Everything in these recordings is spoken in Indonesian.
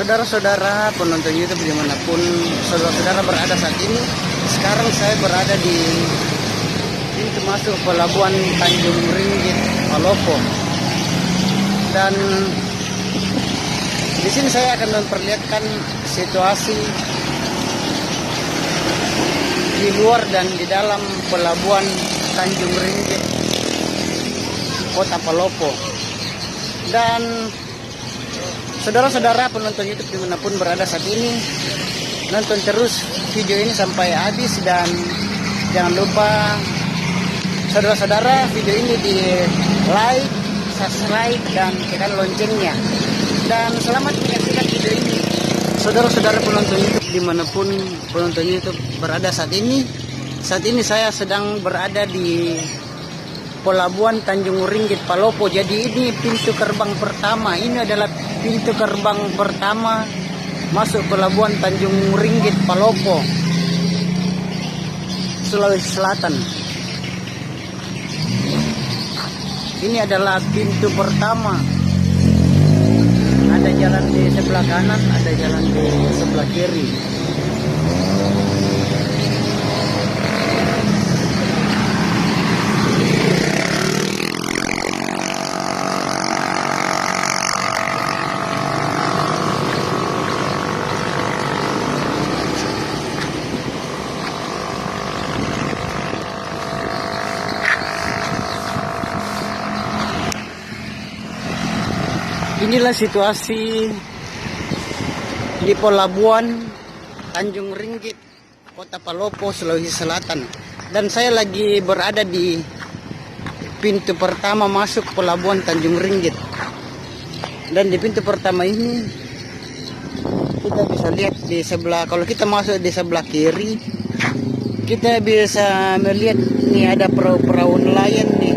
Saudara-saudara penonton YouTube dimanapun saudara-saudara berada saat ini, sekarang saya berada di pintu masuk pelabuhan Tanjung Ringgit Palopo, dan di sini saya akan memperlihatkan situasi di luar dan di dalam pelabuhan Tanjung Ringgit Kota Palopo. Dan saudara-saudara penonton YouTube dimanapun berada saat ini, nonton terus video ini sampai habis, dan jangan lupa saudara-saudara video ini di like, subscribe, dan tekan loncengnya. Dan selamat menyaksikan video ini saudara-saudara penonton YouTube dimanapun penonton YouTube berada saat ini. Saat ini saya sedang berada di Pelabuhan Tanjung Ringgit Palopo. Jadi ini pintu gerbang pertama. Ini adalah pintu gerbang pertama masuk Pelabuhan Tanjung Ringgit Palopo, Sulawesi Selatan. Ini adalah pintu pertama. Ada jalan di sebelah kanan, ada jalan di sebelah kiri. Inilah situasi di Pelabuhan Tanjung Ringgit, Kota Palopo, Sulawesi Selatan. Dan saya lagi berada di pintu pertama masuk Pelabuhan Tanjung Ringgit. Dan di pintu pertama ini kita bisa lihat di sebelah, kalau kita masuk di sebelah kiri, kita bisa melihat nih ada perahu-perahu nelayan nih.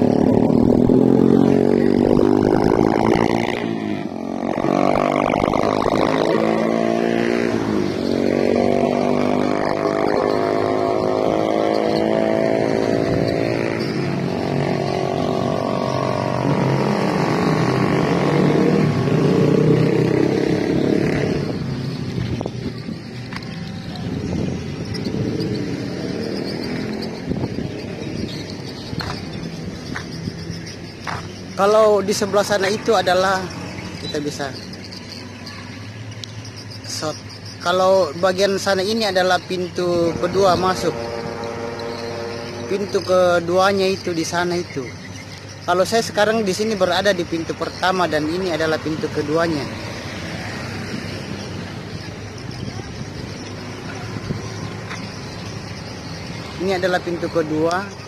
Kalau di sebelah sana itu adalah kita bisa shot. Kalau bagian sana ini adalah pintu kedua masuk. Pintu keduanya itu di sana itu. Kalau saya sekarang di sini berada di pintu pertama, dan ini adalah pintu keduanya. Ini adalah pintu kedua.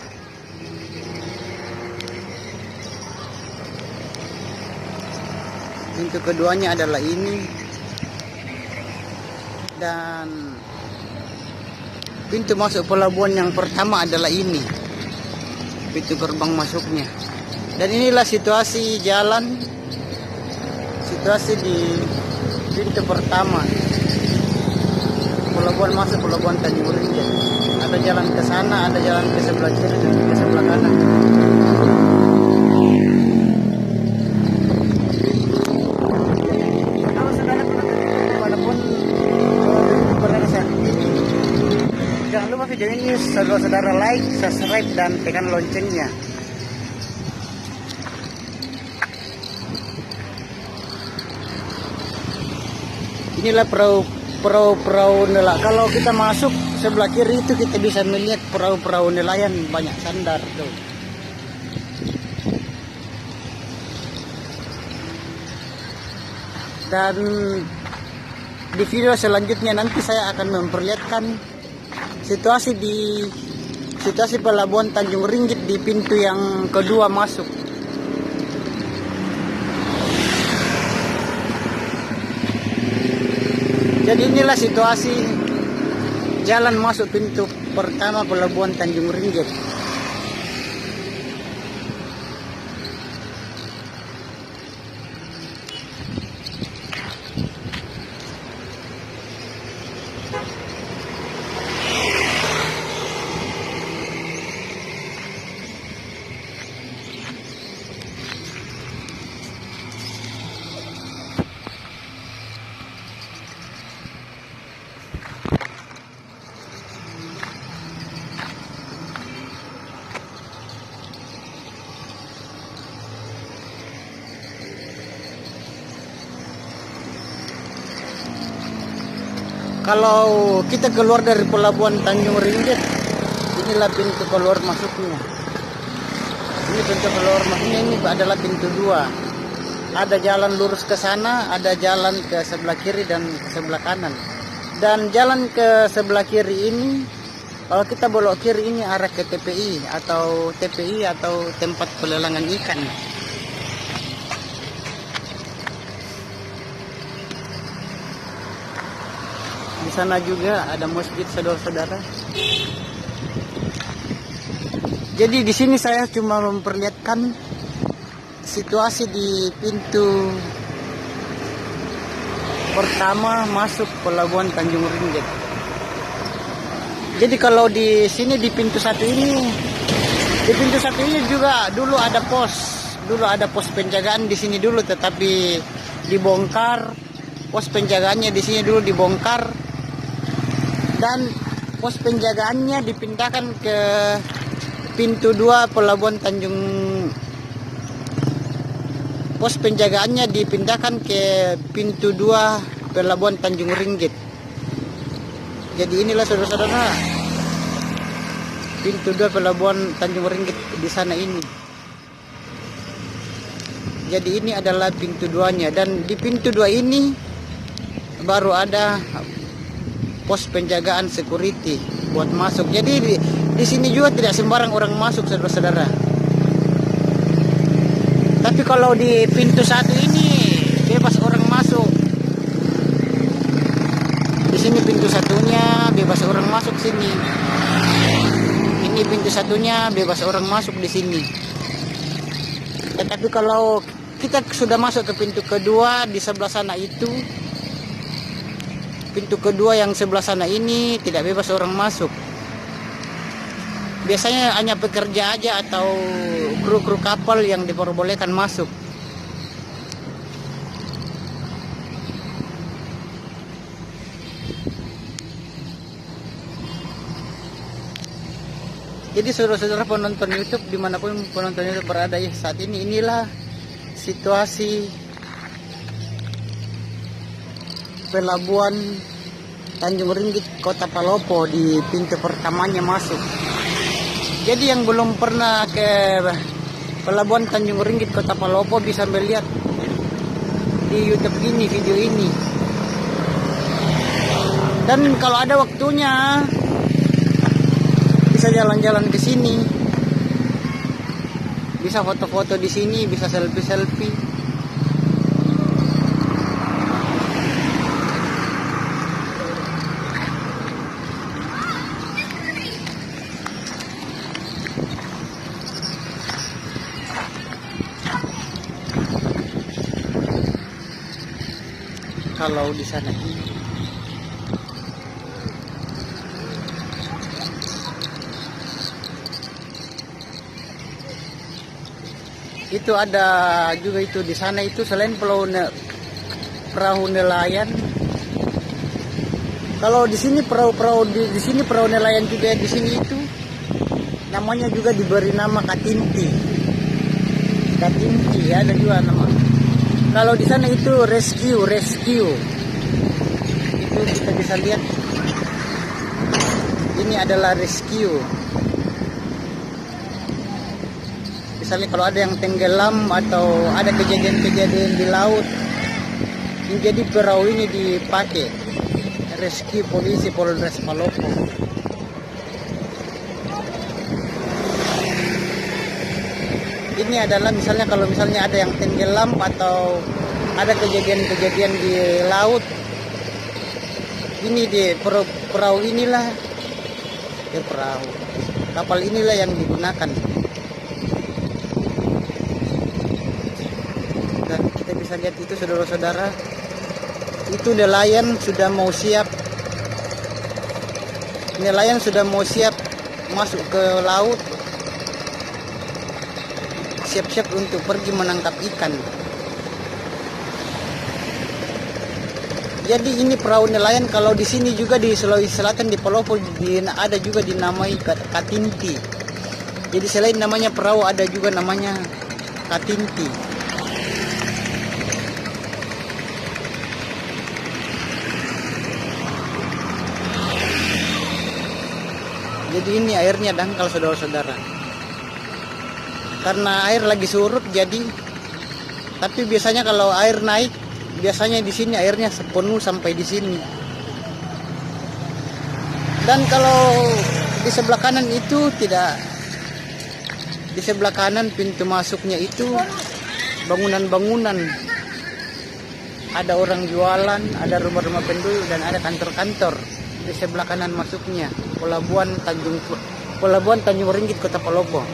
Pintu keduanya adalah ini, dan pintu masuk pelabuhan yang pertama adalah ini, pintu gerbang masuknya. Dan inilah situasi jalan, situasi di pintu pertama pelabuhan masuk Pelabuhan Tanjung Ringgit. Ada jalan ke sana, ada jalan ke sebelah kiri dan ke sebelah kanan. Jangan lupa video ini saudara-saudara like, subscribe, dan tekan loncengnya. Inilah perahu nelayan. Kalau kita masuk sebelah kiri itu kita bisa melihat perahu nelayan banyak sandar tuh. Dan di video selanjutnya nanti saya akan memperlihatkan situasi Pelabuhan Tanjung Ringgit di pintu yang kedua masuk. Jadi inilah situasi jalan masuk pintu pertama Pelabuhan Tanjung Ringgit. Kalau kita keluar dari pelabuhan Tanjung Ringgit, inilah pintu keluar masuknya. Ini pintu keluar masuknya, ini adalah pintu 2. Ada jalan lurus ke sana, ada jalan ke sebelah kiri dan ke sebelah kanan. Dan jalan ke sebelah kiri ini, kalau kita belok kiri ini arah ke TPI atau tempat pelelangan ikan. Di sana juga ada masjid, saudara-saudara. Jadi di sini saya cuma memperlihatkan situasi di pintu pertama masuk pelabuhan Tanjung Ringgit. Jadi kalau di sini di pintu 1 ini, juga dulu ada pos penjagaan di sini dulu, tetapi dibongkar. Pos penjagaannya di sini dulu dibongkar dan pos penjagaannya dipindahkan ke pintu 2 pelabuhan Tanjung. Pos penjagaannya dipindahkan ke pintu 2 pelabuhan Tanjung Ringgit. Jadi inilah saudara-saudara pintu 2 pelabuhan Tanjung Ringgit di sana ini. Jadi ini adalah pintu 2-nya, dan di pintu 2 ini baru ada pos penjagaan security buat masuk. Jadi di sini juga tidak sembarang orang masuk, saudara-saudara. Tapi kalau di pintu 1 ini bebas orang masuk. Di sini pintu 1-nya bebas orang masuk sini. Ini pintu 1-nya bebas orang masuk di sini. Tetapi kalau kita sudah masuk ke pintu kedua di sebelah sana itu, pintu kedua yang sebelah sana ini tidak bebas orang masuk. Biasanya hanya pekerja aja atau kru-kru kapal yang diperbolehkan masuk. Jadi saudara-saudara penonton YouTube dimanapun penonton YouTube berada ya saat ini, inilah situasi pelabuhan Tanjung Ringgit Kota Palopo di pintu pertamanya masuk. Jadi yang belum pernah ke pelabuhan Tanjung Ringgit Kota Palopo bisa melihat di YouTube ini, video ini. Dan kalau ada waktunya bisa jalan-jalan ke sini, bisa foto-foto di sini, bisa selfie-selfie. Kalau di sana ini itu ada juga itu di sana itu selain perahu nelayan. Kalau di sini perahu di sini perahu nelayan juga di sini itu namanya juga diberi nama Katinti. Katinti ada juga nama. Kalau di sana itu rescue. Itu kita bisa lihat. Ini adalah rescue. Misalnya kalau ada yang tenggelam atau ada kejadian-kejadian di laut, jadi perahu ini dipakai rescue polisi Polres Palopo. Ini adalah misalnya kalau misalnya ada yang tenggelam atau ada kejadian-kejadian di laut, ini di perahu inilah, kapal inilah yang digunakan. Dan kita bisa lihat itu saudara-saudara, itu nelayan sudah mau siap. Nelayan sudah mau siap masuk ke laut, siap-siap untuk pergi menangkap ikan. Jadi ini perahu nelayan. Kalau di sini juga di Sulawesi Selatan di Palopo ada juga dinamai Katinti. Jadi selain namanya perahu ada juga namanya Katinti. Jadi ini airnya dangkal saudara-saudara. Karena air lagi surut jadi, tapi biasanya kalau air naik, biasanya di sini airnya penuh sampai di sini. Dan kalau di sebelah kanan itu tidak, di sebelah kanan pintu masuknya itu bangunan-bangunan. Ada orang jualan, ada rumah-rumah penduduk, dan ada kantor-kantor di sebelah kanan masuknya. Pelabuhan Tanjung Ringgit, Kota Palopo.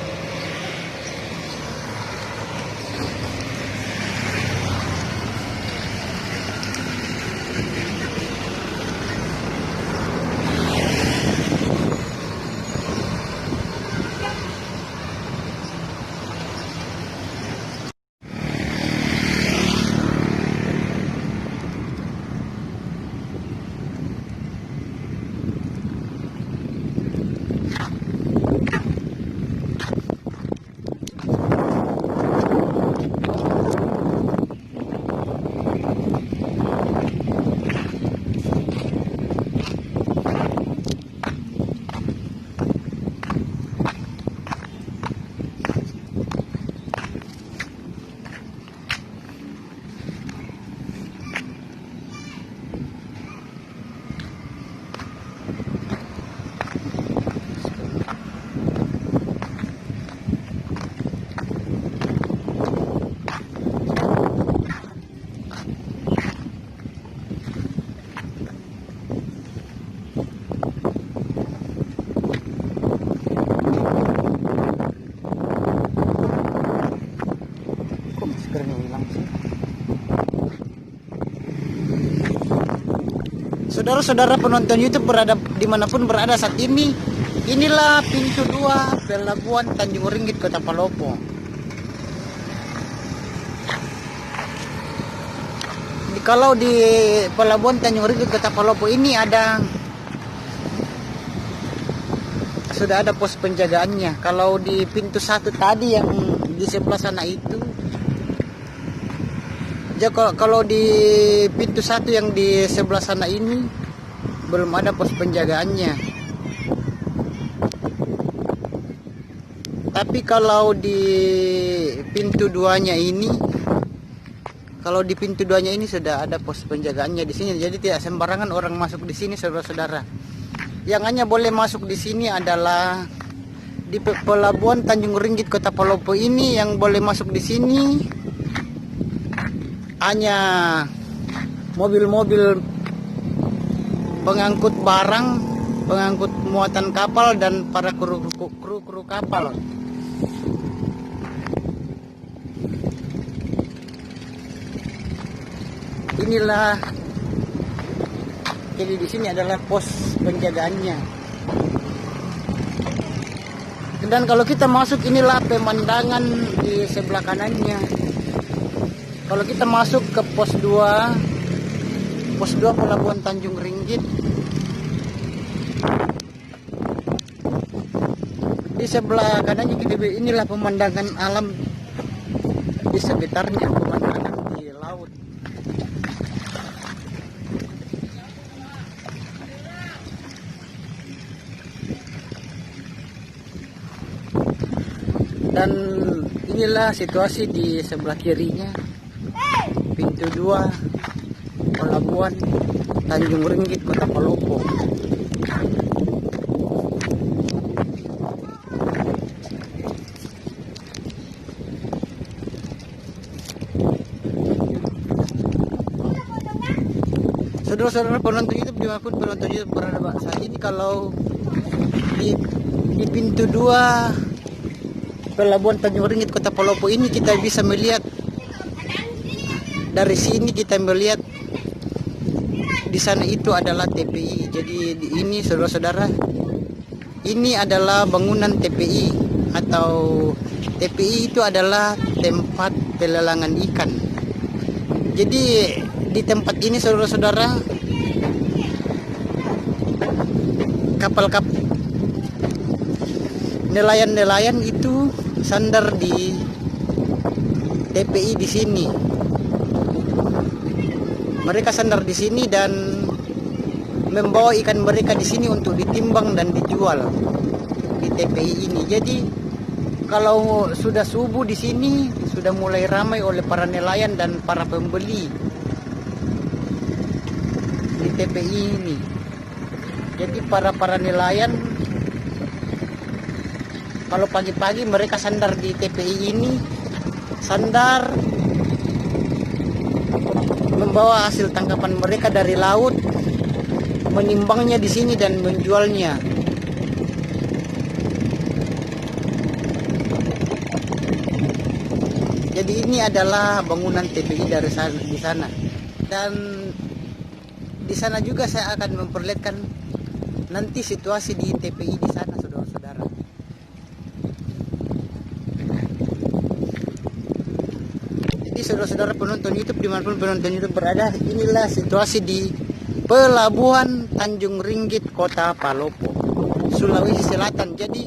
Saudara-saudara penonton YouTube berada dimanapun berada saat ini, inilah pintu 2 Pelabuhan Tanjung Ringgit, Kota Palopo. Kalau di Pelabuhan Tanjung Ringgit, Kota Palopo ini sudah ada pos penjagaannya. Kalau di pintu 1 tadi yang di sebelah sana itu, kalau di pintu 1 yang di sebelah sana ini belum ada pos penjagaannya. Tapi kalau di pintu 2-nya ini, sudah ada pos penjagaannya di sini. Jadi tidak sembarangan orang masuk di sini, saudara-saudara. Yang hanya boleh masuk di sini adalah di Pelabuhan Tanjung Ringgit, Kota Palopo ini, yang boleh masuk di sini hanya mobil-mobil pengangkut barang, pengangkut muatan kapal, dan para kru kapal. Inilah, jadi di sini adalah pos penjagaannya. Dan kalau kita masuk, inilah pemandangan di sebelah kanannya. Kalau kita masuk ke pos 2 Pelabuhan Tanjung Ringgit, di sebelah kanannya inilah pemandangan alam di sekitarnya, pemandangan di laut. Dan inilah situasi di sebelah kirinya, pintu 2 Pelabuhan Tanjung Ringgit, Kota Palopo. Saudara-saudara penonton YouTube dimanapun penonton YouTube berada saat ini, kalau di pintu 2 Pelabuhan Tanjung Ringgit, Kota Palopo ini, kita bisa melihat dari sini, kita melihat di sana itu adalah TPI. Jadi ini, saudara-saudara, ini adalah bangunan TPI, atau TPI itu adalah tempat pelelangan ikan. Jadi di tempat ini, saudara-saudara, kapal-kapal nelayan-nelayan itu sandar di TPI di sini. Mereka sandar di sini dan membawa ikan mereka di sini untuk ditimbang dan dijual. TPI ini. Jadi kalau sudah subuh di sini sudah mulai ramai oleh para nelayan dan para pembeli di TPI ini. Jadi para nelayan kalau pagi-pagi mereka sandar di TPI ini, sandar membawa hasil tangkapan mereka dari laut, menimbangnya di sini dan menjualnya. Jadi ini adalah bangunan TPI dari di sana. Dan di sana juga saya akan memperlihatkan nanti situasi di TPI di sana, saudara-saudara. Jadi saudara-saudara penonton YouTube, dimanapun penonton YouTube berada, inilah situasi di Pelabuhan Tanjung Ringgit, Kota Palopo, Sulawesi Selatan. Jadi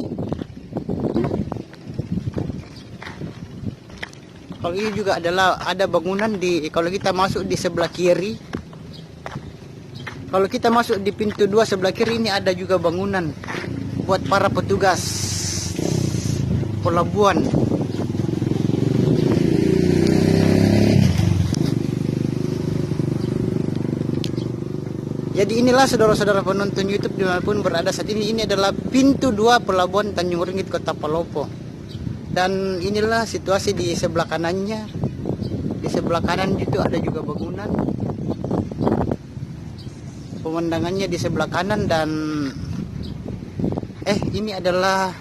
kalau ini juga ada bangunan kalau kita masuk di sebelah kiri. Kalau kita masuk di pintu 2 sebelah kiri ini ada juga bangunan buat para petugas pelabuhan. Jadi inilah saudara-saudara penonton YouTube dimanapun berada saat ini. Ini adalah pintu 2 Pelabuhan Tanjung Ringgit, Kota Palopo. Dan inilah situasi di sebelah kanannya. Di sebelah kanan itu ada juga bangunan. Pemandangannya di sebelah kanan dan ini adalah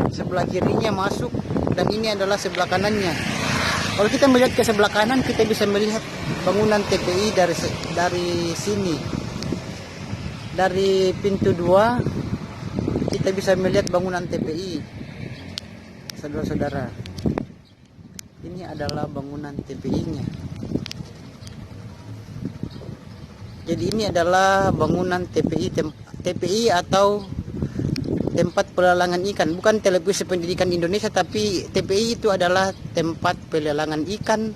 sebelah kirinya masuk dan ini adalah sebelah kanannya. Kalau kita melihat ke sebelah kanan, kita bisa melihat bangunan TPI dari sini. Dari pintu 2 kita bisa melihat bangunan TPI. Saudara-saudara, ini adalah bangunan TPI-nya. Jadi ini adalah bangunan TPI atau tempat pelelangan ikan. Bukan Televisi Pendidikan Indonesia, tapi TPI itu adalah tempat pelelangan ikan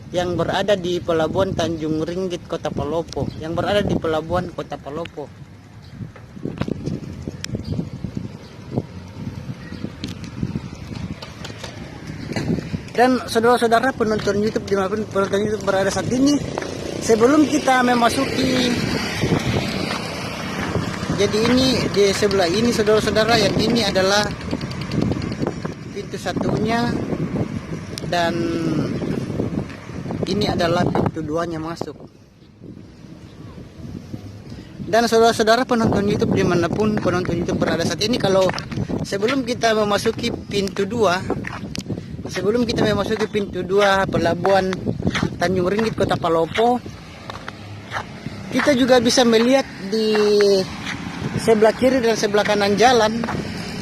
yang berada di Pelabuhan Tanjung Ringgit, Kota Palopo. Yang berada di Pelabuhan Kota Palopo. Dan saudara-saudara penonton YouTube dimanapun penonton YouTube berada saat ini, sebelum kita memasuki, jadi ini di sebelah ini saudara-saudara, yang ini adalah pintu satunya dan ini adalah pintu 2-nya masuk. Dan saudara-saudara penonton YouTube dimanapun penonton YouTube berada saat ini, kalau sebelum kita memasuki pintu 2 Pelabuhan Tanjung Ringgit, Kota Palopo, kita juga bisa melihat di sebelah kiri dan sebelah kanan jalan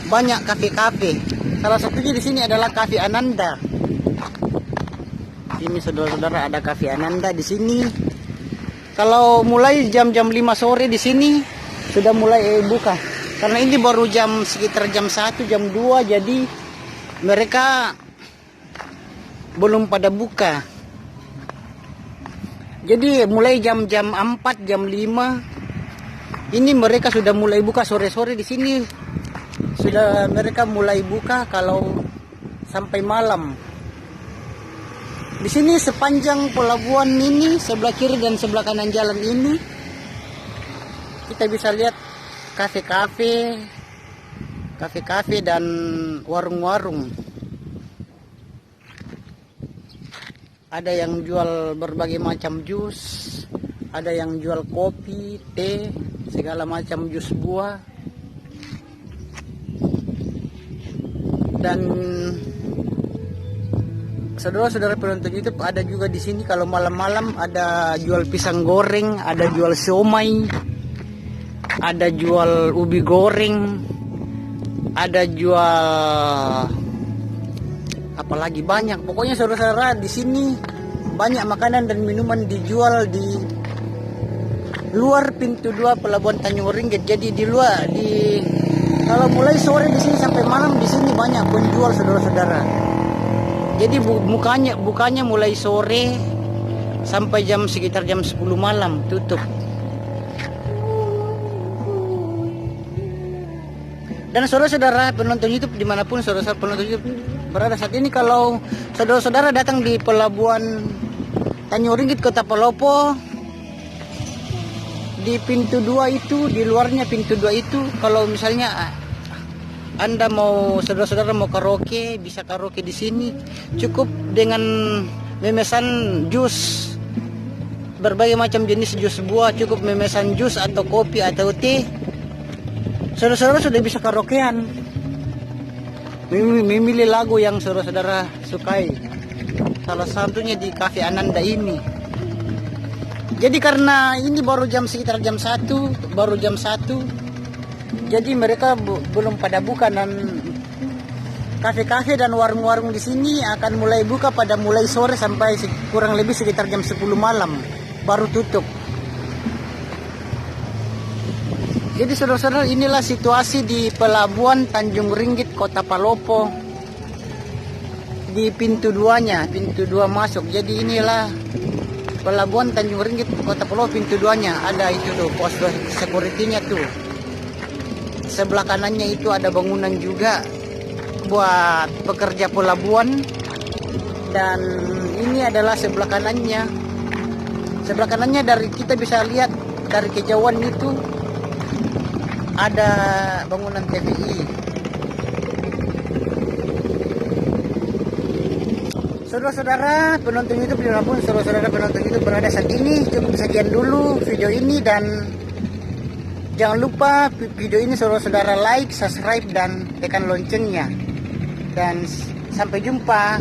banyak kafe-kafe. Salah satunya di sini adalah Cafe Ananda. Ini saudara-saudara ada Cafe Ananda di sini. Kalau mulai jam-jam 5 sore di sini sudah mulai buka. Karena ini baru sekitar jam 1, jam 2, jadi mereka belum pada buka. Jadi mulai jam-jam 4, jam 5 ini mereka sudah mulai buka. Sore-sore di sini sudah mereka mulai buka kalau sampai malam. Di sini sepanjang pelabuhan ini, sebelah kiri dan sebelah kanan jalan ini, kita bisa lihat kafe-kafe dan warung-warung. Ada yang jual berbagai macam jus, ada yang jual kopi, teh, segala macam jus buah. Dan saudara-saudara penonton YouTube, ada juga di sini kalau malam-malam ada jual pisang goreng, ada jual siomay, ada jual ubi goreng, ada jual apalagi banyak. Pokoknya saudara-saudara di sini banyak makanan dan minuman dijual di luar pintu 2 Pelabuhan Tanjung Ringgit. Jadi kalau mulai sore di sini sampai malam di sini banyak penjual saudara-saudara. Jadi bukanya mulai sore sampai sekitar jam 10 malam tutup. Dan saudara-saudara penonton YouTube dimanapun saudara-saudara penonton YouTube berada saat ini, kalau saudara-saudara datang di pelabuhan Tanjung Ringgit Kota Palopo, di pintu 2 itu, di luarnya pintu 2 itu, kalau misalnya Anda mau, saudara-saudara mau karaoke, bisa karaoke di sini. Cukup dengan memesan jus, berbagai macam jenis jus buah, cukup memesan jus atau kopi atau teh. Saudara-saudara sudah bisa karaokean, memilih lagu yang saudara-saudara sukai. Salah satunya di Cafe Ananda ini. Jadi karena ini baru sekitar jam 1, baru jam 1, jadi mereka belum pada buka, dan kafe-kafe dan warung-warung di sini akan mulai buka pada mulai sore sampai kurang lebih sekitar jam 10 malam baru tutup. Jadi saudara-saudara, inilah situasi di pelabuhan Tanjung Ringgit Kota Palopo, di pintu 2-nya, pintu 2 masuk. Jadi inilah pelabuhan Tanjung Ringgit Kota Palopo, pintu 2-nya. Ada itu tuh pos security-nya tuh. Sebelah kanannya itu ada bangunan juga buat pekerja pelabuhan, dan ini adalah sebelah kanannya. Sebelah kanannya dari kita bisa lihat dari kejauhan itu ada bangunan TPI. Saudara-saudara penonton YouTube dimanapun saudara-saudara penonton YouTube berada saat ini, cukup sekian dulu video ini, dan jangan lupa video ini saudara-saudara like, subscribe, dan tekan loncengnya. Dan sampai jumpa.